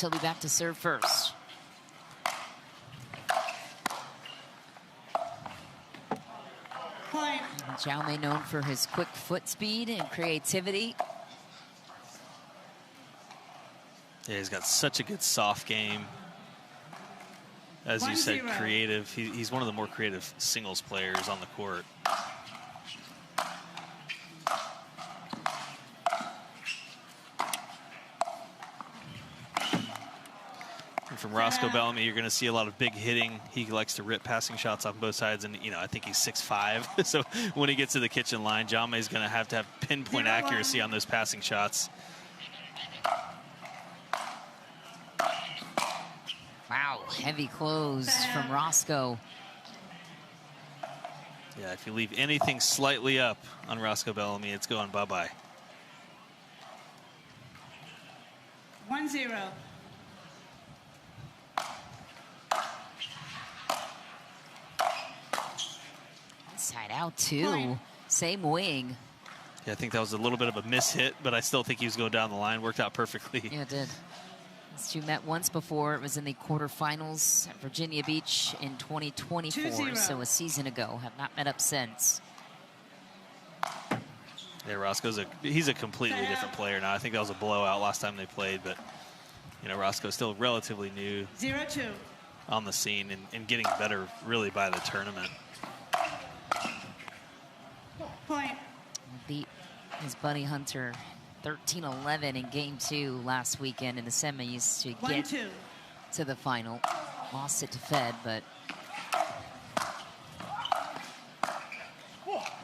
He'll be back to serve first. Jaume known for his quick foot speed and creativity. Yeah, he's got such a good soft game. As you said, creative. He's one of the more creative singles players on the court. And from Roscoe Bellamy, you're going to see a lot of big hitting. He likes to rip passing shots off both sides, and I think he's 6'5". So when he gets to the kitchen line, Jaume is going to have pinpoint accuracy on those passing shots. Wow, heavy close from Roscoe. Yeah, if you leave anything slightly up on Roscoe Bellamy, it's going bye-bye. 1-0. Inside out, too. Same wing. Yeah, I think that was a little bit of a miss-hit, but I still think he was going down the line. Worked out perfectly. Yeah, it did. These two met once before. It was in the quarterfinals at Virginia Beach in 2024, 2-0. so a season ago. Have not met up since. Yeah, Roscoe's he's a completely different player now. I think that was a blowout last time they played, but Roscoe's still relatively new 0-2 on the scene and getting better really by the tournament. Point. Beat his buddy Hunter 13-11 in game 2 last weekend in the semis to get 1-2 to the final. Lost it to Fed, but...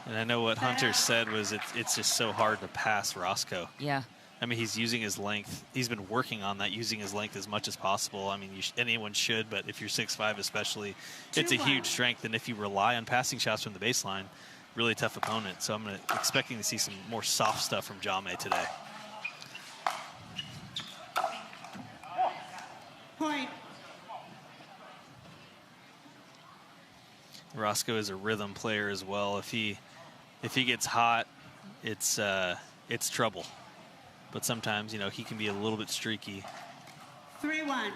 And I know what Hunter said was it's just so hard to pass Roscoe. Yeah. I mean, he's using his length. He's been working on that, using his length as much as possible. I mean, anyone should, but if you're 6'5" especially, it's a huge strength. And if you rely on passing shots from the baseline, really tough opponent. So I'm expecting to see some more soft stuff from Jaume today. Point. Roscoe is a rhythm player as well. If he gets hot, it's trouble. But sometimes, he can be a little bit streaky. 3-1.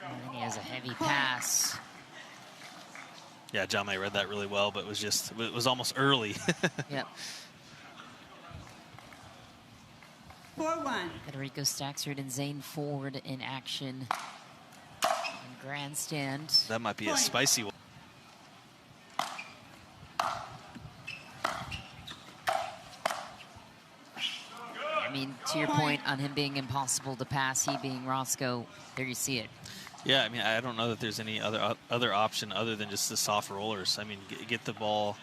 And he has a heavy pass. Yeah, Jaume read that really well, but it was almost early. Yep. 4-1. Federico Staxford and Zane Ford in action in grandstand. That might be a spicy one. I mean, to your point on him being impossible to pass, he being Roscoe, there you see it. Yeah, I mean, I don't know that there's any other option other than just the soft rollers. I mean, get the ball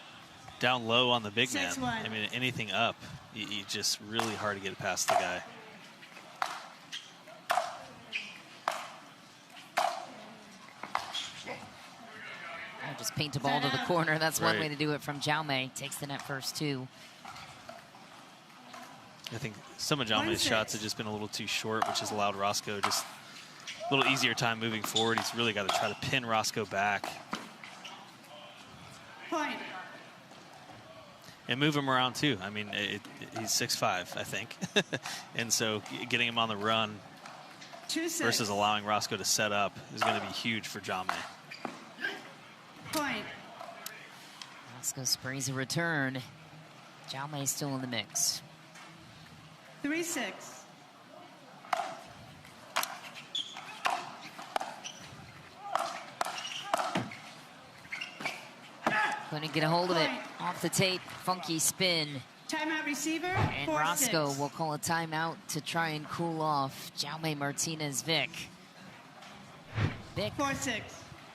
down low on the big man. 6-1. I mean, anything up, you just really hard to get it past the guy. Just paint a ball to the corner. That's one way to do it from Jaume. Takes the net first, too. I think some of Jaume's shots have just been a little too short, which has allowed Roscoe just a little easier time moving forward. He's really got to try to pin Roscoe back. Point. And move him around, too. I mean, he's 6'5", I think. And so getting him on the run 2-6. versus allowing Roscoe to set up is going to be huge for Jaume. Point. Roscoe sprays a return. Jaume is still in the mix. 3-6. Couldn't get a hold of it. Off the tape, funky spin. Timeout receiver. And Roscoe will call a timeout to try and cool off Jaume Martinez Vich. Vich 4-6.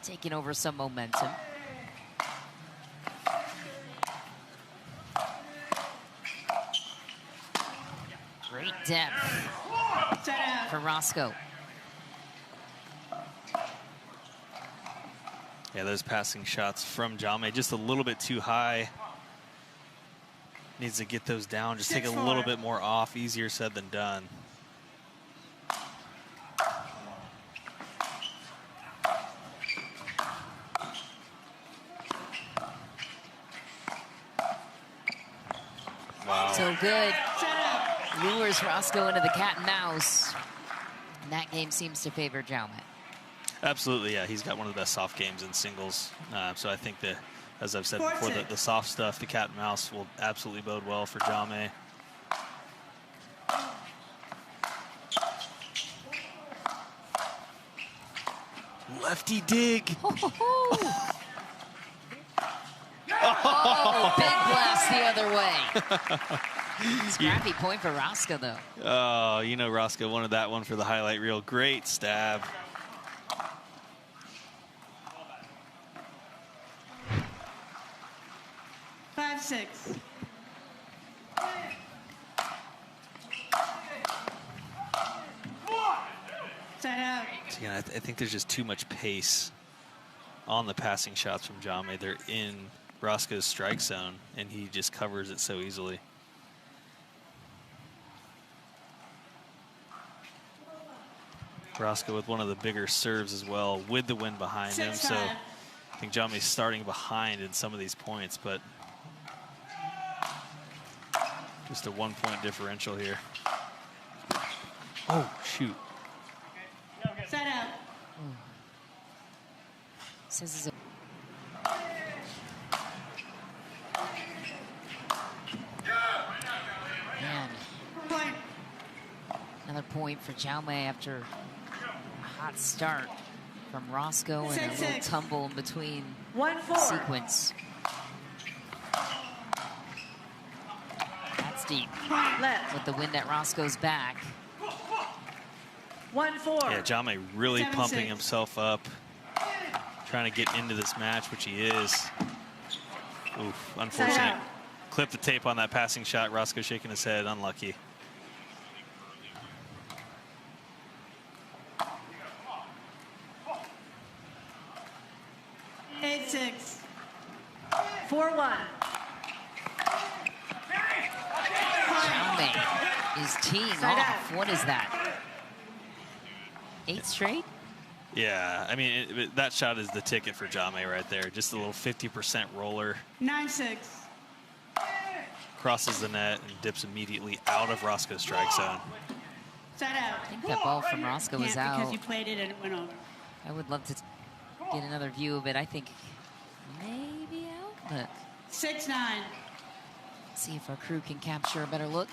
taking over some momentum. Great depth for Roscoe. Yeah, those passing shots from Jaume just a little bit too high. Needs to get those down, just take a little bit more off. Easier said than done. So good. Set up. Lures Roscoe into the cat and mouse. And that game seems to favor Jaume. Absolutely, yeah. He's got one of the best soft games in singles. So I think that, as I've said Four, before, six. the soft stuff, the cat and mouse, will absolutely bode well for Jaume. Lefty dig. Oh, big blast the other way. Scrappy point for Roscoe, though. Oh, you know Roscoe wanted that one for the highlight reel. Great stab. Five, six. Set up. Yeah, I think there's just too much pace on the passing shots from Jaume. They're in Roscoe's strike zone, and he just covers it so easily. Roscoe with one of the bigger serves as well, with the wind behind him. So I think Jaume's starting behind in some of these points, but just a 1-point differential here. Oh, shoot. Set up. Says it's a man. Point. Another point for Jaume after a hot start from Roscoe and a little 6-6. tumble in between 1-4. sequence. That's deep Left. with the wind at Roscoe's back. 1-4. Yeah, Jaume really 7-6. pumping himself up, trying to get into this match, which he is. Oof, unfortunate. out. Clip the tape on that passing shot. Roscoe shaking his head, unlucky. Eight, six. 4-1. Jaume is teeing Side off. out. What is that? 8 straight? Yeah, I mean, that shot is the ticket for Jaume right there. Just a little 50% roller. 9-6. Crosses the net and dips immediately out of Roscoe's strike zone. Set out. I think that ball from Roscoe was Can't because out. you played it and it went over. I would love to get another view of it. I think maybe out, but 6-9. see if our crew can capture a better look.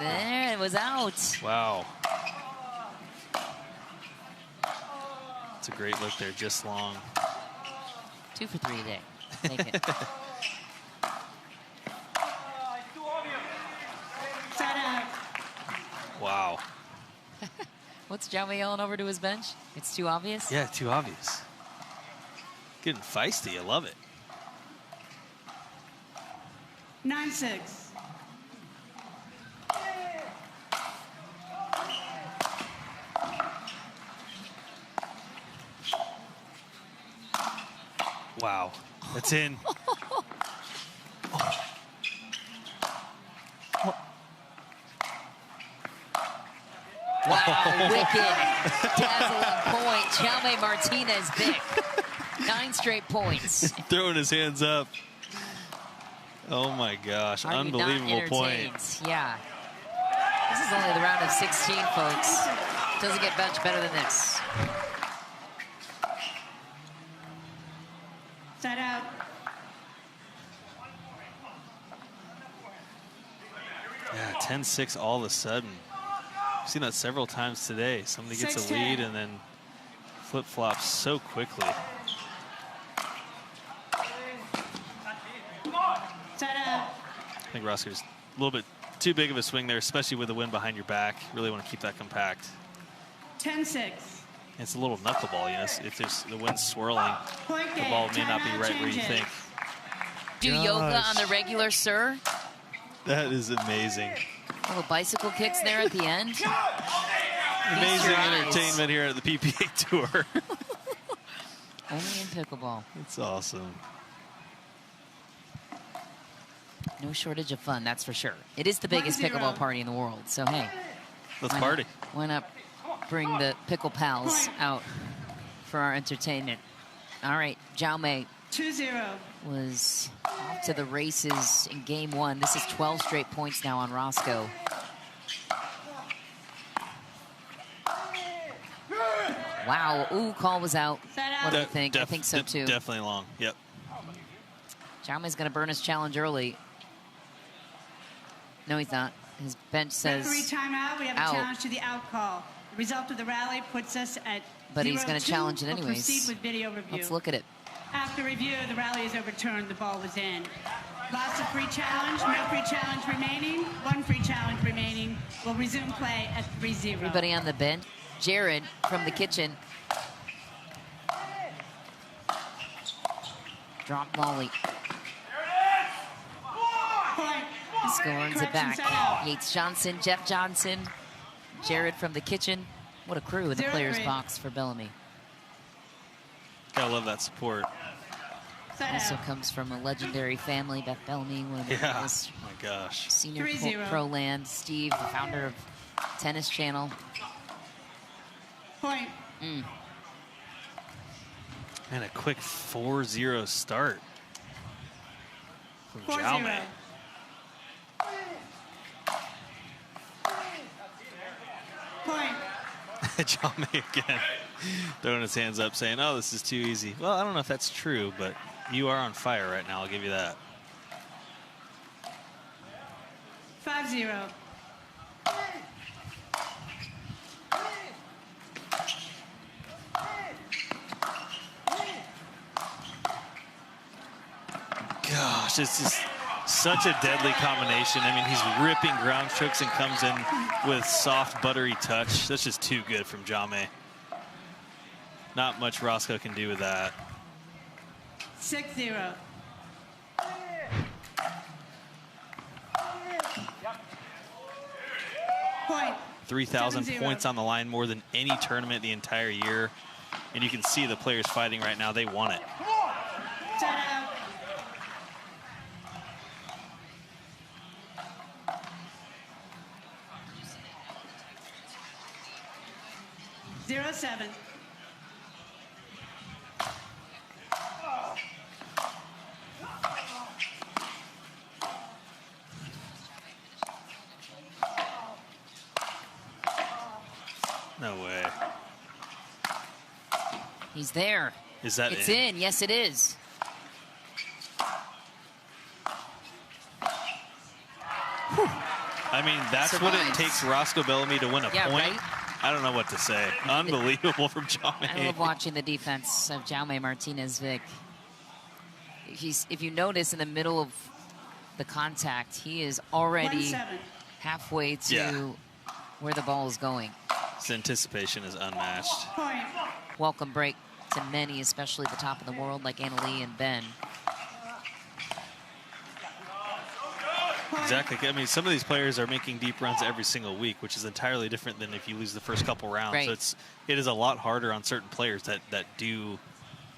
There, it was out. Wow. It's a great look there, just long. 2 for 3 today. Take it. Set out. Wow. What's Jaume yelling over to his bench? It's too obvious? Yeah, too obvious. Getting feisty, I love it. 9-6. Wow. That's in. Wow, wicked. Dazzling point. Jaume Martinez Vich. 9 straight points. Throwing his hands up. Oh my gosh, Are you not unbelievable point. entertained? Yeah. This is only the round of 16, folks. Doesn't get much better than this. Set out. Yeah, 10-6 all of a sudden. I've seen that several times today. Somebody gets a 6-10. lead and then flip-flops so quickly. Set out. I think Roscoe's a little bit too big of a swing there, especially with the wind behind your back. Really want to keep that compact. 10-6. It's a little knuckleball, you know. If there's the wind's swirling, Point the game. ball may not be Timeout right where you changes. think. Do yoga on the regular, sir. That is amazing. Little bicycle kicks there at the end. Amazing your eyes. entertainment here at the PPA Tour. Only in pickleball. It's awesome. No shortage of fun, that's for sure. It is the biggest 1-0. pickleball party in the world, so hey. Let's why party. not- Why not bring the pickle pals out for our entertainment? All right, Jaume 2-0. was off to the races in game one. This is 12 straight points now on Roscoe. Wow, ooh, call was out. What do you think? I think so too. Definitely long, yep. Jaume's gonna burn his challenge early. No, he's not. His bench says Referee timeout. We have out. a challenge to the out call. The result of the rally puts us at But he's going to 0-2. challenge it We'll anyways. proceed with video review. Let's look at it. After review, the rally is overturned. The ball was in. Lots of free challenge. No free challenge remaining. One free challenge remaining. We'll resume play at 3-0. Everybody on the bench. Jared from the kitchen. Drop volley. Point. He scores it back. Correction set out. Yates Johnson, Jeff Johnson, Jared from the kitchen. What a crew in the 0-3. players box for Bellamy. Gotta love that support. Set Also out. comes from a legendary family, Beth Bellamy, one of the Yeah. greatest Oh my gosh. senior 3-0. pro land. Steve, the founder of Tennis Channel. Point. And a quick 4-0 start from 4-0. Jaume. Point. Jaume again throwing his hands up saying, oh, this is too easy. Well, I don't know if that's true, but you are on fire right now. I'll give you that. 5-0. Gosh, it's just such a deadly combination. I mean, he's ripping ground strokes and comes in with soft, buttery touch. That's just too good from Jaume. Not much Roscoe can do with that. 6-0. Point. 3,000 7-0. points on the line, more than any tournament the entire year. And you can see the players fighting right now. They want it. Set out. Zero 7. No way. He's there. Is that It's in? in. Yes, it is. I mean, that's what it Surprise. takes Roscoe Bellamy to win a Yeah, point. right? I don't know what to say. Unbelievable from Jaume. I love watching the defense of Jaume Martinez Vich. If you notice in the middle of the contact, he is already 1-7. halfway to Yeah. where the ball is going. His anticipation is unmatched. Point. Welcome break to many, especially the top of the world like Annalie and Ben. Exactly. I mean, some of these players are making deep runs every single week, which is entirely different than if you lose the first couple rounds. Right. So it is a lot harder on certain players that do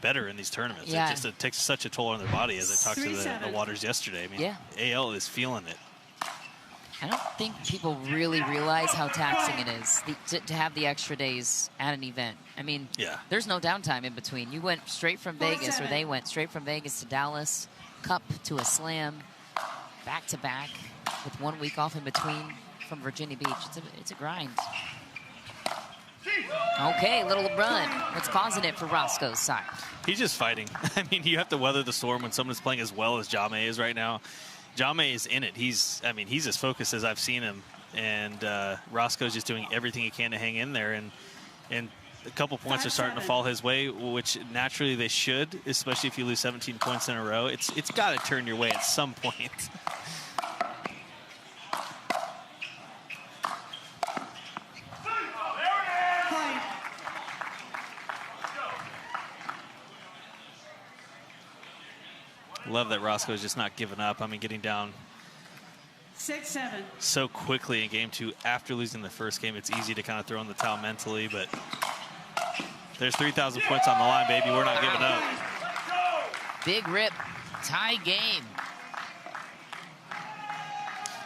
better in these tournaments. Yeah. It takes such a toll on their body, as I talked to the 3-7. Waters yesterday. I mean, Yeah. AL is feeling it. I don't think people really realize how taxing it is to have the extra days at an event. I mean, Yeah. there's no downtime in between. You went straight from Vegas, or they went straight from Vegas to Dallas, Cup to a Slam, back to back, with 1 week off in between from Virginia Beach. It's a grind. Okay, little run. What's causing it for Roscoe's side? He's just fighting. I mean, you have to weather the storm when someone is playing as well as Jaume is right now. Jaume is in it. He's as focused as I've seen him, and Roscoe's just doing everything he can to hang in there. And a couple points are starting to 5-7. fall his way, which naturally they should, especially if you lose 17 points in a row. It's got to turn your way at some point. Point. Love that Roscoe's just not giving up. I mean, getting down 6-7. so quickly in game two after losing the first game. It's easy to kind of throw in the towel mentally, but there's 3,000 points on the line, baby. We're not giving up. Big rip, tie game.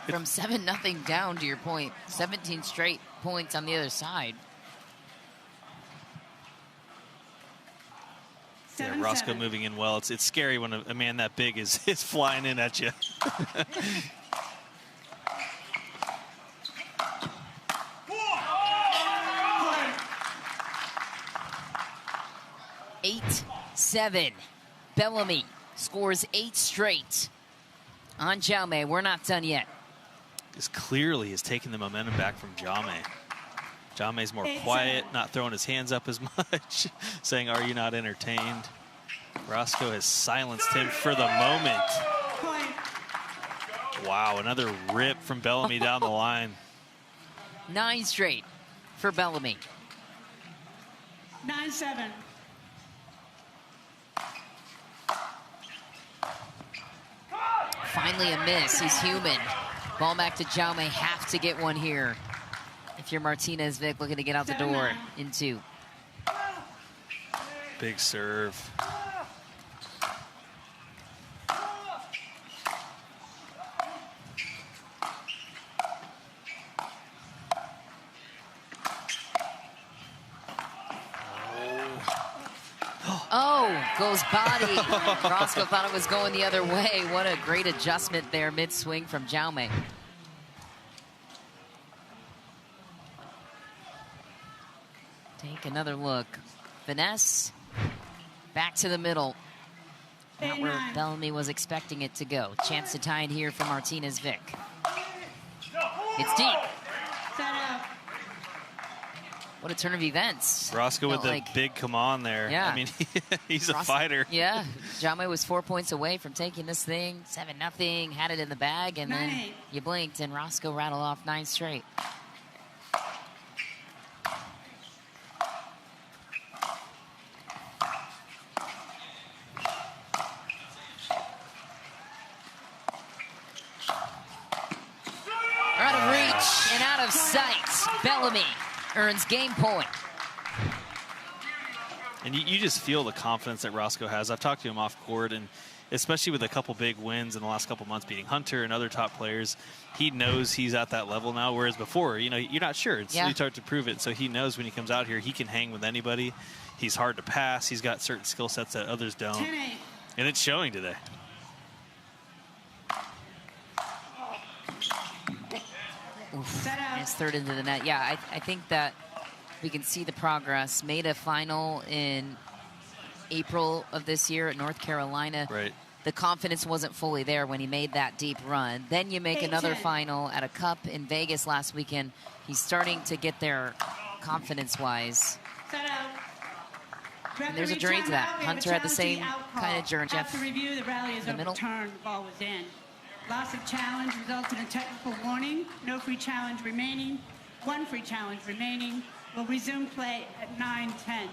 From 7-0 down, to your point, 17 straight points on the other side. Yeah, 7-7. Roscoe moving in well. It's scary when a man that big is flying in at you. Point. 8-7. Bellamy scores 8 straight on Jaume. We're not done yet. This clearly is taking the momentum back from Jaume. Jaume's more quiet, not throwing his hands up as much, saying, "Are you not entertained?" Roscoe has silenced him for the moment. Point. Wow, another rip from Bellamy down the line. 9 straight for Bellamy. 9-7. Finally a miss. He's human. Ball back to Jaume. Have to get one here if you're Martinez Vich looking to get out the door in 2. Big serve. Oh, goes body. Roscoe thought it was going the other way. What a great adjustment there mid-swing from Jaume. Take another look. Finesse. Back to the middle. Not where 8-9. Bellamy was expecting it to go. Chance to tie it here for Martinez Vich. It's deep. Set up. What a turn of events. Roscoe with Felt the big come on there. Yeah. I mean, he's a Roscoe- fighter. Yeah. Jaume was 4 points away from taking this thing. 7-0. Had it in the bag, and then 9-8. you blinked, and Roscoe rattled off 9 straight. Out of reach and out of sight. Bellamy earns game point. And you just feel the confidence that Roscoe has. I've talked to him off court, and especially with a couple big wins in the last couple months, beating Hunter and other top players, he knows he's at that level now. Whereas before, you know, you're not sure. It's really hard to prove it. So he knows when he comes out here, he can hang with anybody. He's hard to pass. He's got certain skill sets that others don't. 10-8. And it's showing today. Set And up. it's third into the net. Yeah, I think that we can see the progress. Made a final in April of this year at North Carolina. Right. The confidence wasn't fully there when he made that deep run. Then you make another 8-10. final at a cup in Vegas last weekend. He's starting to get there confidence-wise. Set up. And there's a Referee journey to that. timeout. We have a Hunter had the challenge same to the out kind of call. journey. After review, the rally is The middle. overturned. The ball was in. Loss of challenge resulted in technical warning. No free challenge remaining. 1 free challenge remaining. We'll resume play at 9-10.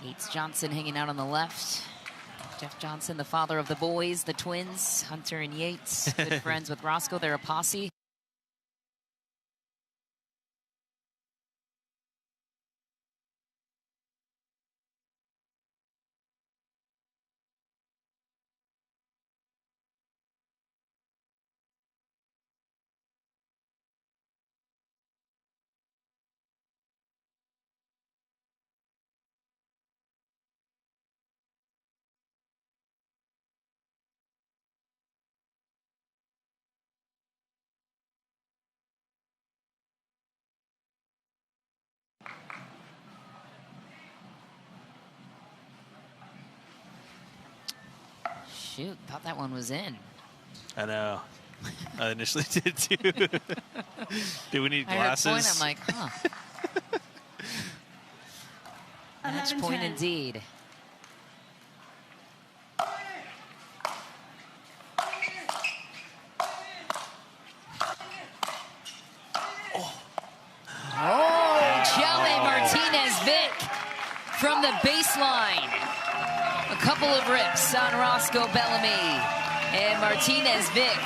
Yates Johnson hanging out on the left. Jeff Johnson, the father of the boys, the twins, Hunter and Yates, good friends with Roscoe. They're a posse. Shoot, thought that one was in. I know. I initially did too. Do we need glasses? I heard point, I'm like, huh. Match 11-10. point indeed. Oh, Jaume Martinez Vich from the baseline. A couple of rips on Roscoe Bellamy. And Martinez Vich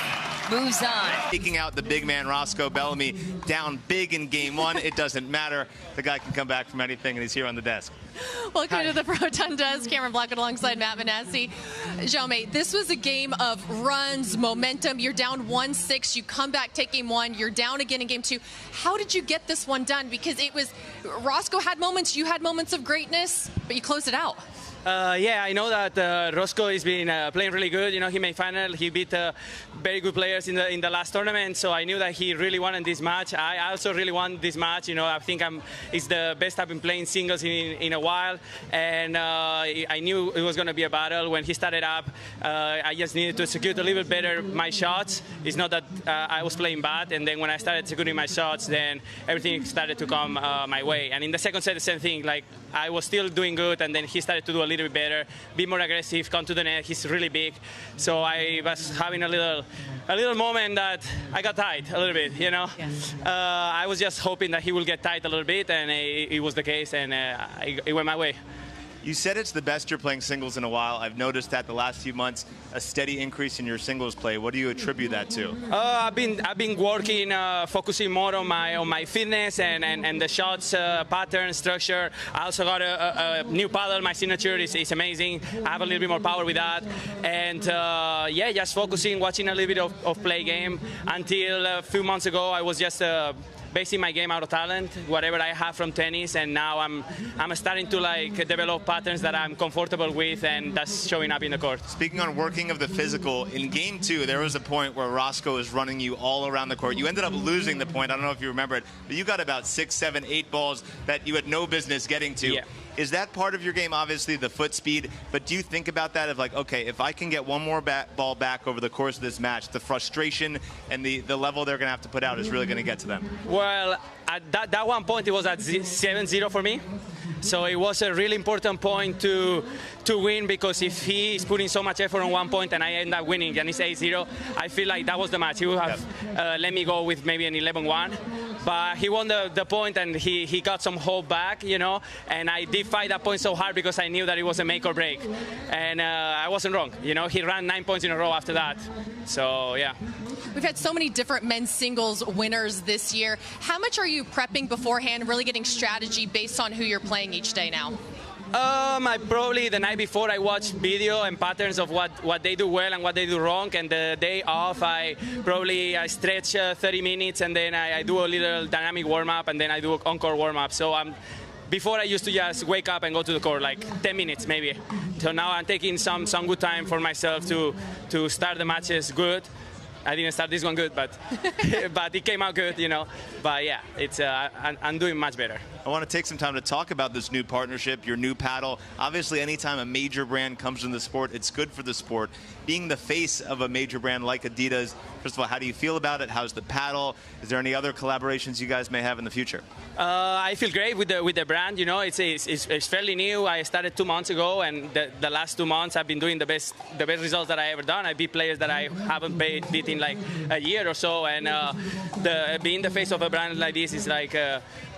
moves on. Taking out the big man Roscoe Bellamy, down big in game one. It doesn't matter. The guy can come back from anything, and he's here on the desk. Welcome to the Rotundas. Cameron Blackwood alongside Matt Manassi. Jaume, this was a game of runs, momentum. You're down 1-6. You come back, take game one. You're down again in game two. How did you get this one done? Because it was, Roscoe had moments, you had moments of greatness, but you closed it out. Yeah, I know that Roscoe has been playing really good. You know, he made final. He beat very good players in the last tournament. So I knew that he really wanted this match. I also really want this match. You know, I think it's the best I've been playing singles in a while. And I knew it was going to be a battle. When he started up, I just needed to execute a little better my shots. It's not that I was playing bad. And then when I started executing my shots, then everything started to come my way. And in the second set, the same thing. Like, I was still doing good, and then he started to do a little bit better, be more aggressive, come to the net. He's really big, so I was having a little moment that I got tight a little bit. You know, I was just hoping that he will get tight a little bit, and it was the case, and it went my way. You said it's the best you're playing singles in a while. I've noticed that the last few months, a steady increase in your singles play. What do you attribute that to? I've been working, focusing more on my fitness and the shots, pattern, structure. I also got a new paddle. My signature is amazing. I have a little bit more power with that, and yeah, just focusing, watching a little bit of play game. Until a few months ago, I was just basing my game out of talent, whatever I have from tennis, and now I'm starting to like develop patterns that I'm comfortable with, and that's showing up in the court. Speaking on working of the physical, in game 2, there was a point where Roscoe was running you all around the court. You ended up losing the point. I don't know if you remember it, but you got about 6, 7, 8 balls that you had no business getting to. Yeah. Is that part of your game, obviously, the foot speed? But do you think about that of like, okay, if I can get one more ball back over the course of this match, the frustration and the level they're going to have to put out is really going to get to them? Well, at that one point, it was at 7-0 for me. So it was a really important point to win, because if he is putting so much effort on one point and I end up winning and it's 8-0, I feel like that was the match. He would have let me go with maybe an 11-1. But he won the point, and he got some hope back, you know. And I did fight that point so hard because I knew that it was a make or break. And I wasn't wrong. You know, he ran 9 points in a row after that. So, yeah. We've had so many different men's singles winners this year. How much are you prepping beforehand, really getting strategy based on who you're playing each day now? I probably the night before I watch video and patterns of what they do well and what they do wrong, and the day off I stretch 30 minutes, and then I do a little dynamic warm-up, and then I do an encore warm-up. So before I used to just wake up and go to the court like 10 minutes maybe. So now I'm taking some good time for myself to start the matches good. I didn't start this one good, but but it came out good, you know. But yeah, it's I'm doing much better. I want to take some time to talk about this new partnership, your new paddle. Obviously, anytime a major brand comes in the sport, it's good for the sport. Being the face of a major brand like Adidas, first of all, how do you feel about it? How's the paddle? Is there any other collaborations you guys may have in the future? I feel great with the brand. You know, it's fairly new. I started 2 months ago, and the last 2 months I've been doing the best results that I ever done. I beat players that I haven't beat in like a year or so, and being the face of a brand like this is like.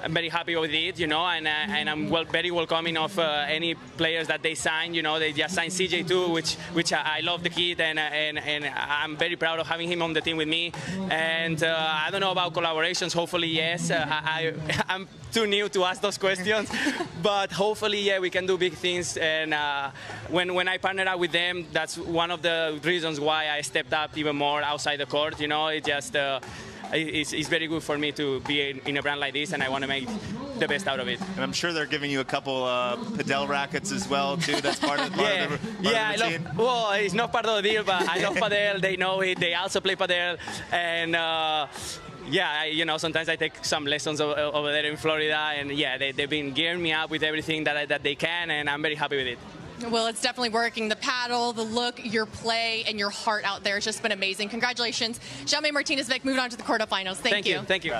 I'm very happy with it, you know, and I'm very welcoming of any players that they sign. You know, they just signed CJ too, which I love the kid, and I'm very proud of having him on the team with me. And I don't know about collaborations. Hopefully, yes. I'm too new to ask those questions, but hopefully, yeah, we can do big things. And when I partner up with them, that's one of the reasons why I stepped up even more outside the court. You know, it just. It's very good for me to be in a brand like this, and I want to make the best out of it. And I'm sure they're giving you a couple padel rackets as well, too. That's part of the routine. Well, it's not part of the deal, but I love padel. They know it. They also play padel, and yeah, you know, sometimes I take some lessons over there in Florida, and yeah, they've been gearing me up with everything that they can, and I'm very happy with it. Well, it's definitely working. The paddle, the look, your play, and your heart out there has just been amazing. Congratulations. Jaume Martinez Vich moved on to the quarterfinals. Thank you. Thank you.